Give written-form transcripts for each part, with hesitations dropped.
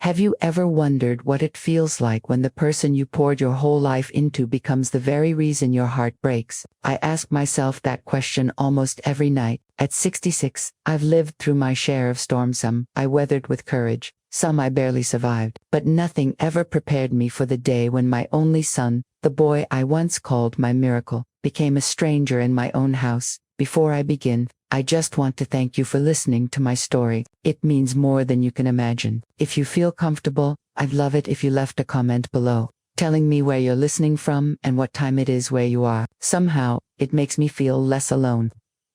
Have you ever wondered what it feels like when the person you poured your whole life into becomes the very reason your heart breaks? I ask myself that question almost every night. At 66, I've lived through my share of storms. Some I weathered with courage, some I barely survived. But nothing ever prepared me for the day when my only son, the boy I once called my miracle, became a stranger in my own house. Before I begin, I just want to thank you for listening to my story. It means more than you can imagine. If you feel comfortable, I'd love it if you left a comment below, telling me where you're listening from and what time it is where you are. Somehow, it makes me feel less alone,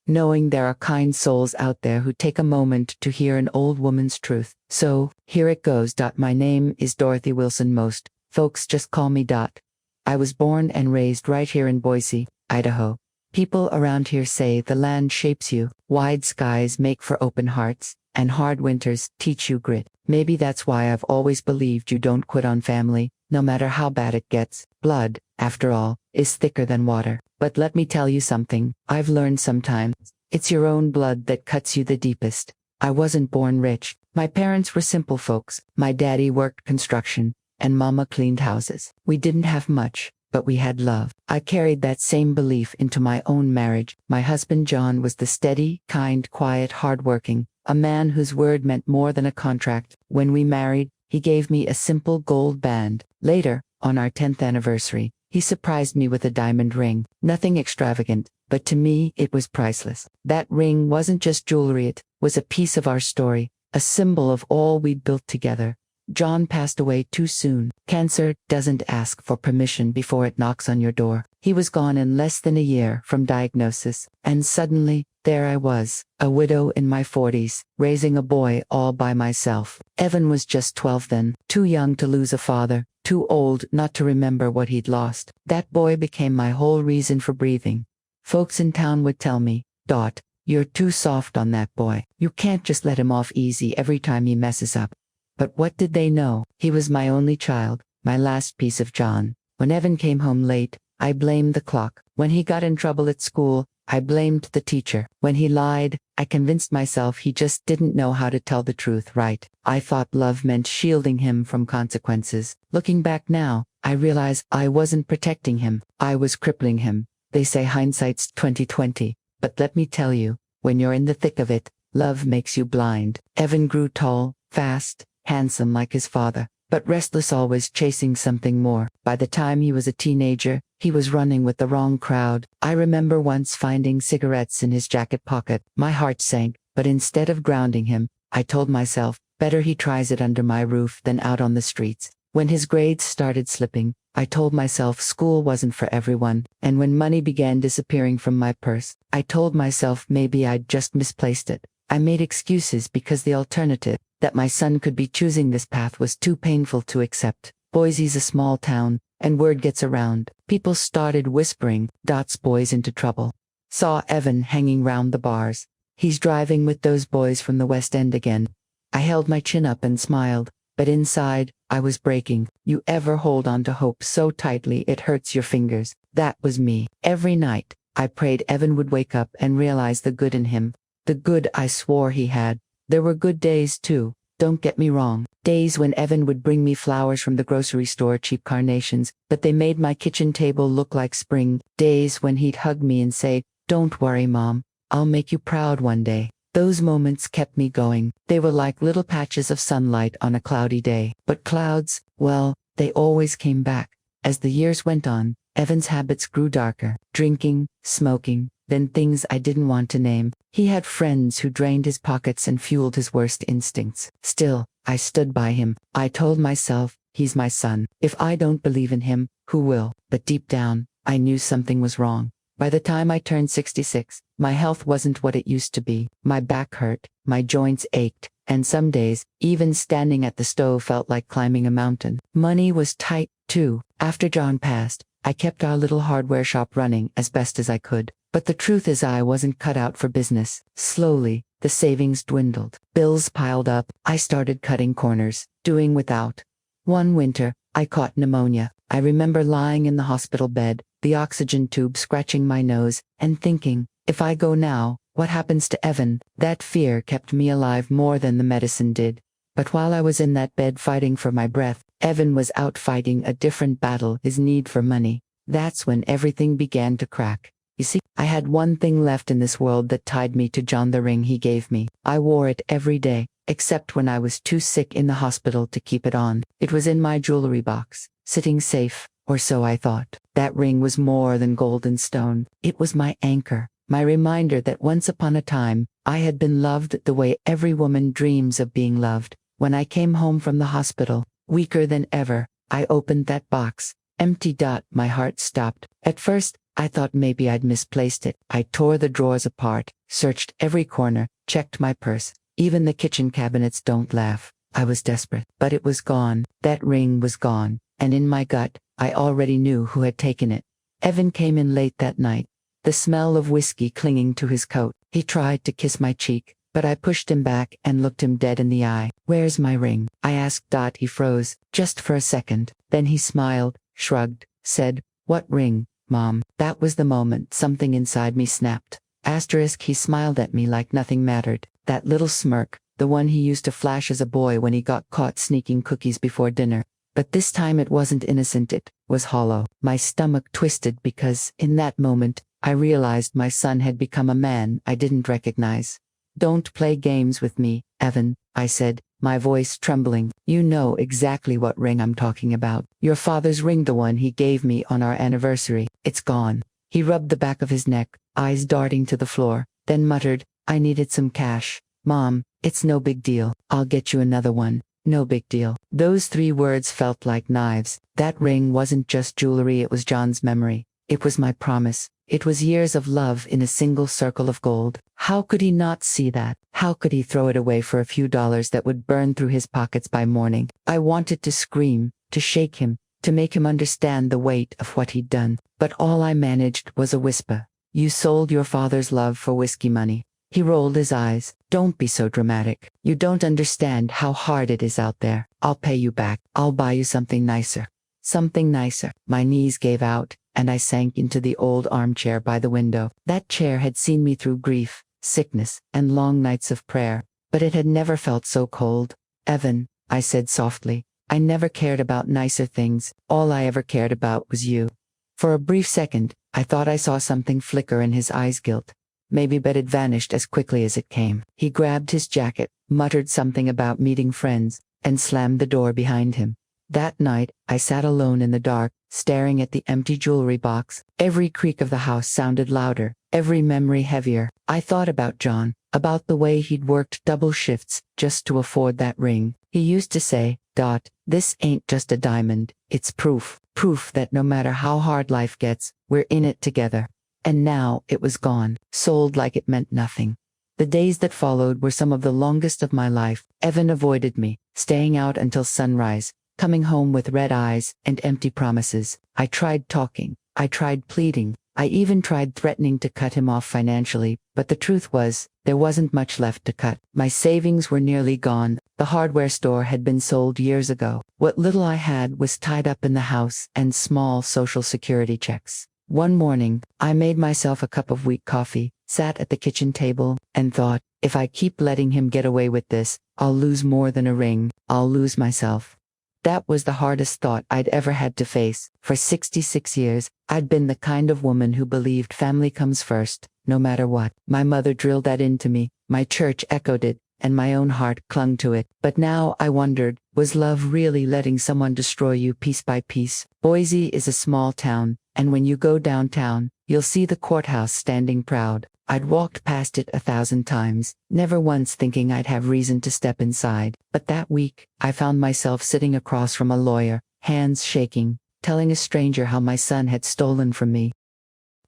knowing there are kind souls out there who take a moment to hear an old woman's truth. So, here it goes. My name is Dorothy Wilson. Most folks just call me Dot. I was born and raised right here in Boise, Idaho. People around here say the land shapes you, wide skies make for open hearts, and hard winters teach you grit. Maybe that's why I've always believed you don't quit on family, no matter how bad it gets. Blood, after all, is thicker than water. But let me tell you something, I've learned sometimes, it's your own blood that cuts you the deepest. I wasn't born rich. My parents were simple folks. My daddy worked construction, and mama cleaned houses. We didn't have much, but we had love. I carried that same belief into my own marriage. My husband John was the steady, kind, quiet, hardworking, a man whose word meant more than a contract. When we married, he gave me a simple gold band. Later, on our 10th anniversary, he surprised me with a diamond ring. Nothing extravagant, but to me, it was priceless. That ring wasn't just jewelry, it was a piece of our story, a symbol of all we'd built together. John passed away too soon. Cancer doesn't ask for permission before it knocks on your door. He was gone in less than a year from diagnosis, and suddenly, there I was, a widow in my 40s, raising a boy all by myself. Evan was just 12 then, too young to lose a father, too old not to remember what he'd lost. That boy became my whole reason for breathing. Folks in town would tell me, Dot, you're too soft on that boy. You can't just let him off easy every time he messes up. But what did they know? He was my only child, my last piece of John. When Evan came home late, I blamed the clock. When he got in trouble at school, I blamed the teacher. When he lied, I convinced myself he just didn't know how to tell the truth right. I thought love meant shielding him from consequences. Looking back now, I realize I wasn't protecting him. I was crippling him. They say hindsight's 20/20. But let me tell you, when you're in the thick of it, love makes you blind. Evan grew tall, fast, handsome like his father, but restless, always chasing something more. By the time he was a teenager, he was running with the wrong crowd. I remember once finding cigarettes in his jacket pocket. My heart sank, but instead of grounding him, I told myself, better he tries it under my roof than out on the streets. When his grades started slipping, I told myself school wasn't for everyone, and when money began disappearing from my purse, I told myself maybe I'd just misplaced it. I made excuses because the alternative, that my son could be choosing this path, was too painful to accept. Boise's a small town, and word gets around. People started whispering, Dot's boy's into trouble. Saw Evan hanging round the bars. He's driving with those boys from the West End again. I held my chin up and smiled, but inside, I was breaking. You ever hold on to hope so tightly it hurts your fingers? That was me. Every night, I prayed Evan would wake up and realize the good in him. The good I swore he had. There were good days too, don't get me wrong. Days when Evan would bring me flowers from the grocery store, cheap carnations, but they made my kitchen table look like spring. Days when he'd hug me and say, "Don't worry, Mom, I'll make you proud one day." Those moments kept me going. They were like little patches of sunlight on a cloudy day. But clouds, well, they always came back. As the years went on, Evan's habits grew darker. Drinking, smoking, then things I didn't want to name. He had friends who drained his pockets and fueled his worst instincts. Still, I stood by him. I told myself, he's my son. If I don't believe in him, who will? But deep down, I knew something was wrong. By the time I turned 66, my health wasn't what it used to be. My back hurt, my joints ached, and some days, even standing at the stove felt like climbing a mountain. Money was tight, too. After John passed, I kept our little hardware shop running as best as I could. But the truth is I wasn't cut out for business. Slowly, the savings dwindled. Bills piled up. I started cutting corners, doing without. One winter, I caught pneumonia. I remember lying in the hospital bed, the oxygen tube scratching my nose, and thinking, if I go now, what happens to Evan? That fear kept me alive more than the medicine did. But while I was in that bed fighting for my breath, Evan was out fighting a different battle, his need for money. That's when everything began to crack. You see, I had one thing left in this world that tied me to John, the ring he gave me. I wore it every day, except when I was too sick in the hospital to keep it on. It was in my jewelry box, sitting safe, or so I thought. That ring was more than gold and stone. It was my anchor, my reminder that once upon a time, I had been loved the way every woman dreams of being loved. When I came home from the hospital, weaker than ever, I opened that box. Empty. My heart stopped. At first, I thought maybe I'd misplaced it. I tore the drawers apart, searched every corner, checked my purse. Even the kitchen cabinets. Don't laugh. I was desperate. But it was gone. That ring was gone. And in my gut, I already knew who had taken it. Evan came in late that night, the smell of whiskey clinging to his coat. He tried to kiss my cheek, but I pushed him back and looked him dead in the eye. "Where's my ring?" I asked. He froze, just for a second. Then he smiled, shrugged, said, "What ring, Mom?" That was the moment something inside me snapped. He smiled at me like nothing mattered. That little smirk, the one he used to flash as a boy when he got caught sneaking cookies before dinner. But this time it wasn't innocent, it was hollow. My stomach twisted because, in that moment, I realized my son had become a man I didn't recognize. "Don't play games with me, Evan," I said, my voice trembling. "You know exactly what ring I'm talking about. Your father's ring, the one he gave me on our anniversary. It's gone." He rubbed the back of his neck, eyes darting to the floor, then muttered, "I needed some cash. Mom, it's no big deal. I'll get you another one. No big deal." Those 3 words felt like knives. That ring wasn't just jewelry, it was John's memory. It was my promise. It was years of love in a single circle of gold. How could he not see that? How could he throw it away for a few dollars that would burn through his pockets by morning? I wanted to scream, to shake him, to make him understand the weight of what he'd done. But all I managed was a whisper. "You sold your father's love for whiskey money." He rolled his eyes. "Don't be so dramatic. You don't understand how hard it is out there. I'll pay you back. I'll buy you something nicer." Something nicer. My knees gave out, and I sank into the old armchair by the window. That chair had seen me through grief, sickness, and long nights of prayer, but it had never felt so cold. "Evan," I said softly, "I never cared about nicer things. All I ever cared about was you." For a brief second, I thought I saw something flicker in his eyes. Guilt. Maybe, but it vanished as quickly as it came. He grabbed his jacket, muttered something about meeting friends, and slammed the door behind him. That night, I sat alone in the dark, staring at the empty jewelry box. Every creak of the house sounded louder, every memory heavier. I thought about John, about the way he'd worked double shifts just to afford that ring. He used to say, "This ain't just a diamond, it's proof. Proof that no matter how hard life gets, we're in it together." And now it was gone, sold like it meant nothing. The days that followed were some of the longest of my life. Evan avoided me, staying out until sunrise, coming home with red eyes and empty promises. I tried talking, I tried pleading, I even tried threatening to cut him off financially, but the truth was, there wasn't much left to cut. My savings were nearly gone. The hardware store had been sold years ago. What little I had was tied up in the house and small Social Security checks. One morning, I made myself a cup of weak coffee, sat at the kitchen table, and thought, if I keep letting him get away with this, I'll lose more than a ring. I'll lose myself. That was the hardest thought I'd ever had to face. For 66 years, I'd been the kind of woman who believed family comes first, no matter what. My mother drilled that into me, my church echoed it, and my own heart clung to it. But now I wondered, was love really letting someone destroy you piece by piece? Boise is a small town, and when you go downtown, you'll see the courthouse standing proud. I'd walked past it 1,000 times, never once thinking I'd have reason to step inside. But that week, I found myself sitting across from a lawyer, hands shaking, telling a stranger how my son had stolen from me.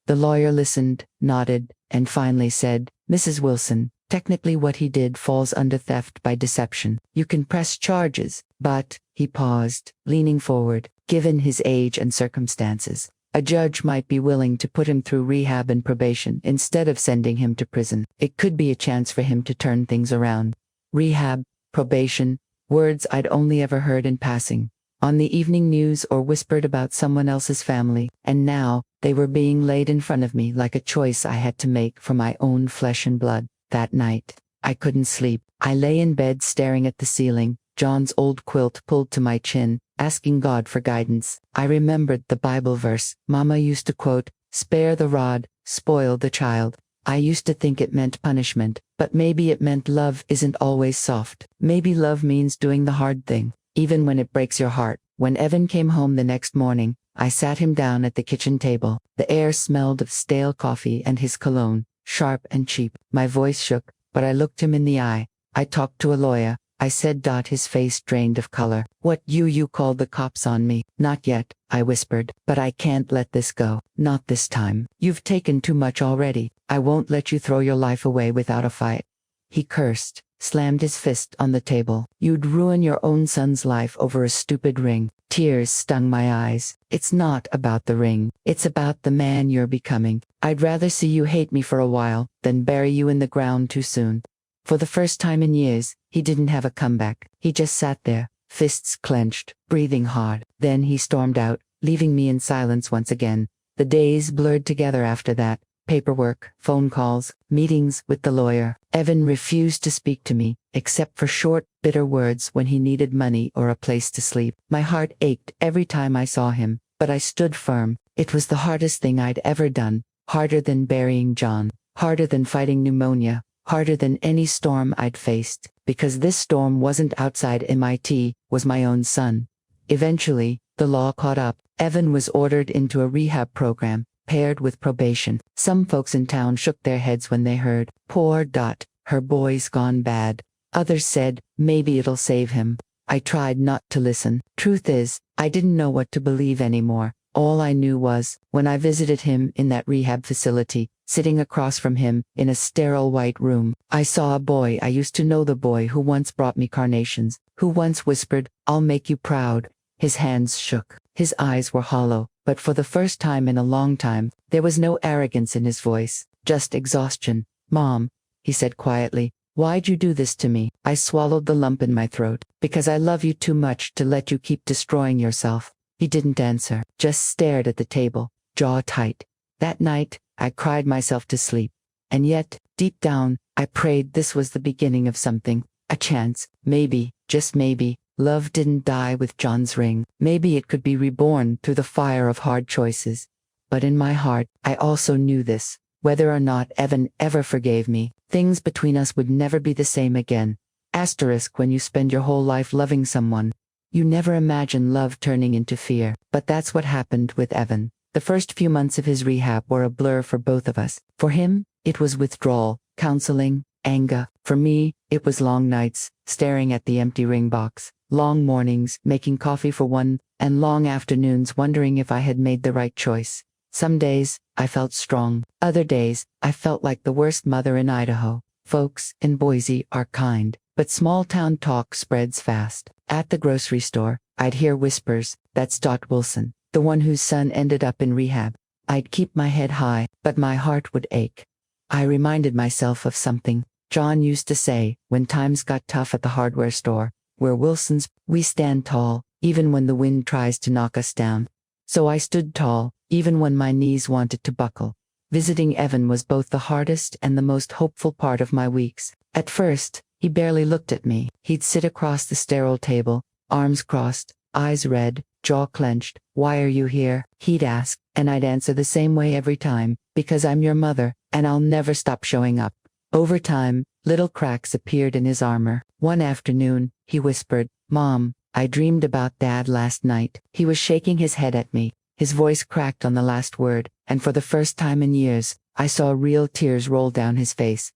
The lawyer listened, nodded, and finally said, "Mrs. Wilson, technically what he did falls under theft by deception. You can press charges, but," he paused, leaning forward, "given his age and circumstances, a judge might be willing to put him through rehab and probation instead of sending him to prison. It could be a chance for him to turn things around." Rehab, probation, words I'd only ever heard in passing, on the evening news or whispered about someone else's family, and now, they were being laid in front of me like a choice I had to make for my own flesh and blood. That night, I couldn't sleep. I lay in bed staring at the ceiling, John's old quilt pulled to my chin, asking God for guidance. I remembered the Bible verse Mama used to quote, "Spare the rod, spoil the child." I used to think it meant punishment, but maybe it meant love isn't always soft. Maybe love means doing the hard thing, even when it breaks your heart. When Evan came home the next morning, I sat him down at the kitchen table. The air smelled of stale coffee and his cologne, sharp and cheap. My voice shook, but I looked him in the eye. "I talked to a lawyer," I said. His face drained of color. "What, you called the cops on me?" "Not yet," I whispered, "but I can't let this go. Not this time. You've taken too much already. I won't let you throw your life away without a fight." He cursed, slammed his fist on the table. "You'd ruin your own son's life over a stupid ring." Tears stung my eyes. "It's not about the ring. It's about the man you're becoming. I'd rather see you hate me for a while than bury you in the ground too soon." For the first time in years, he didn't have a comeback. He just sat there, fists clenched, breathing hard. Then he stormed out, leaving me in silence once again. The days blurred together after that. Paperwork, phone calls, meetings with the lawyer. Evan refused to speak to me, except for short, bitter words when he needed money or a place to sleep. My heart ached every time I saw him, but I stood firm. It was the hardest thing I'd ever done, harder than burying John, harder than fighting pneumonia, harder than any storm I'd faced, because this storm wasn't outside MIT, was my own son. Eventually, the law caught up. Evan was ordered into a rehab program, paired with probation. Some folks in town shook their heads when they heard, "Poor Dot, her boy's gone bad." Others said, "Maybe it'll save him." I tried not to listen. Truth is, I didn't know what to believe anymore. All I knew was, when I visited him in that rehab facility, sitting across from him, in a sterile white room, I saw a boy I used to know, the boy who once brought me carnations, who once whispered, "I'll make you proud." His hands shook. His eyes were hollow, but for the first time in a long time, there was no arrogance in his voice, just exhaustion. "Mom," he said quietly, "why'd you do this to me?" I swallowed the lump in my throat. "Because I love you too much to let you keep destroying yourself." He didn't answer, just stared at the table, jaw tight. That night, I cried myself to sleep. And yet, deep down, I prayed this was the beginning of something, a chance. Maybe, just maybe, love didn't die with John's ring. Maybe it could be reborn through the fire of hard choices. But in my heart, I also knew this. Whether or not Evan ever forgave me, things between us would never be the same again. Asterisk, when you spend your whole life loving someone, you never imagine love turning into fear. But that's what happened with Evan. The first few months of his rehab were a blur for both of us. For him, it was withdrawal, counseling, anger. For me, it was long nights, staring at the empty ring box, long mornings, making coffee for one, and long afternoons wondering if I had made the right choice. Some days, I felt strong. Other days, I felt like the worst mother in Idaho. Folks in Boise are kind, but small-town talk spreads fast. At the grocery store, I'd hear whispers, "That's Dot Wilson, the one whose son ended up in rehab." I'd keep my head high, but my heart would ache. I reminded myself of something John used to say when times got tough at the hardware store. "We're Wilsons, we stand tall, even when the wind tries to knock us down." So I stood tall, even when my knees wanted to buckle. Visiting Evan was both the hardest and the most hopeful part of my weeks. At first, he barely looked at me. He'd sit across the sterile table, arms crossed, eyes red, jaw clenched. "Why are you here?" he'd ask, and I'd answer the same way every time, "Because I'm your mother, and I'll never stop showing up." Over time, little cracks appeared in his armor. One afternoon, he whispered, "Mom, I dreamed about Dad last night." He was shaking his head at me. His voice cracked on the last word, and for the first time in years, I saw real tears roll down his face.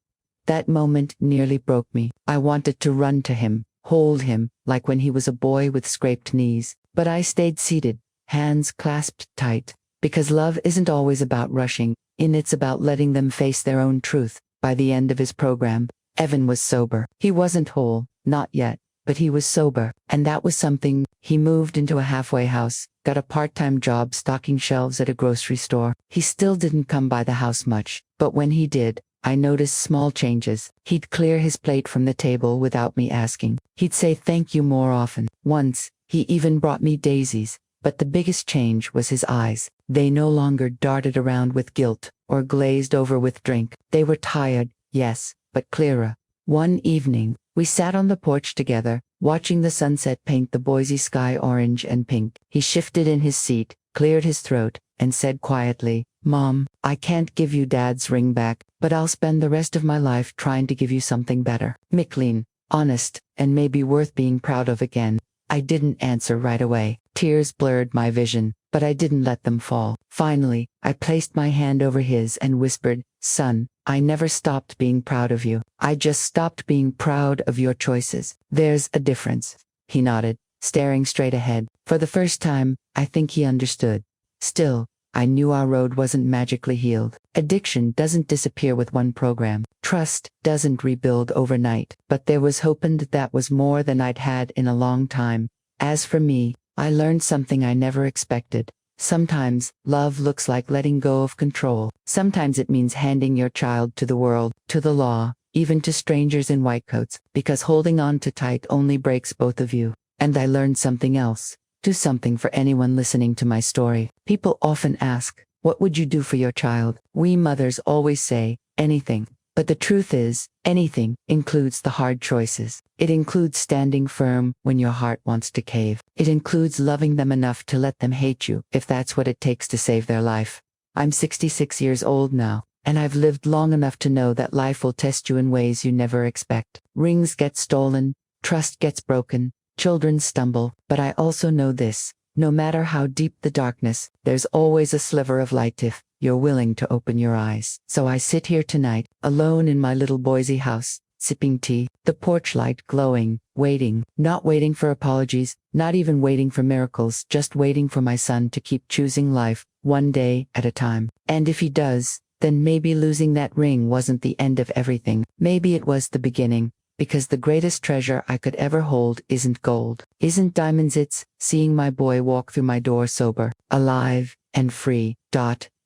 That moment nearly broke me. I wanted to run to him, hold him, like when he was a boy with scraped knees. But I stayed seated, hands clasped tight, because love isn't always about rushing, it's about letting them face their own truth. By the end of his program, Evan was sober. He wasn't whole, not yet, but he was sober, and that was something. He moved into a halfway house, got a part-time job stocking shelves at a grocery store. He still didn't come by the house much, but when he did, I noticed small changes. He'd clear his plate from the table without me asking. He'd say thank you more often. Once, he even brought me daisies. But the biggest change was his eyes. They no longer darted around with guilt, or glazed over with drink. They were tired, yes, but clearer. One evening, we sat on the porch together, watching the sunset paint the Boise sky orange and pink. He shifted in his seat, cleared his throat, and said quietly, "Mom, I can't give you Dad's ring back, but I'll spend the rest of my life trying to give you something better. McLean, honest, and maybe worth being proud of again." I didn't answer right away. Tears blurred my vision, but I didn't let them fall. Finally, I placed my hand over his and whispered, "Son, I never stopped being proud of you. I just stopped being proud of your choices. There's a difference." He nodded, staring straight ahead. For the first time, I think he understood. Still, I knew our road wasn't magically healed. Addiction doesn't disappear with one program. Trust doesn't rebuild overnight. But there was hope, and that was more than I'd had in a long time. As for me, I learned something I never expected. Sometimes, love looks like letting go of control. Sometimes it means handing your child to the world, to the law, even to strangers in white coats, because holding on too tight only breaks both of you. And I learned something else. Do something for anyone listening to my story. People often ask, "What would you do for your child?" We mothers always say, "Anything." But the truth is, anything includes the hard choices. It includes standing firm when your heart wants to cave. It includes loving them enough to let them hate you, if that's what it takes to save their life. I'm 66 years old now, and I've lived long enough to know that life will test you in ways you never expect. Rings get stolen, trust gets broken, children stumble, but I also know this: no matter how deep the darkness, there's always a sliver of light if you're willing to open your eyes. So I sit here tonight, alone in my little Boise house, sipping tea, the porch light glowing, waiting, not waiting for apologies, not even waiting for miracles, just waiting for my son to keep choosing life, one day at a time. And if he does, then maybe losing that ring wasn't the end of everything. Maybe it was the beginning. Because the greatest treasure I could ever hold isn't gold, isn't diamonds, it's seeing my boy walk through my door sober, alive, and free.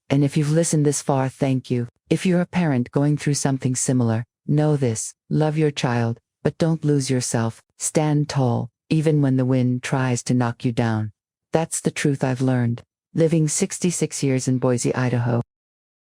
And if you've listened this far, thank you. If you're a parent going through something similar, know this: love your child, but don't lose yourself. Stand tall, even when the wind tries to knock you down. That's the truth I've learned, living 66 years in Boise, Idaho.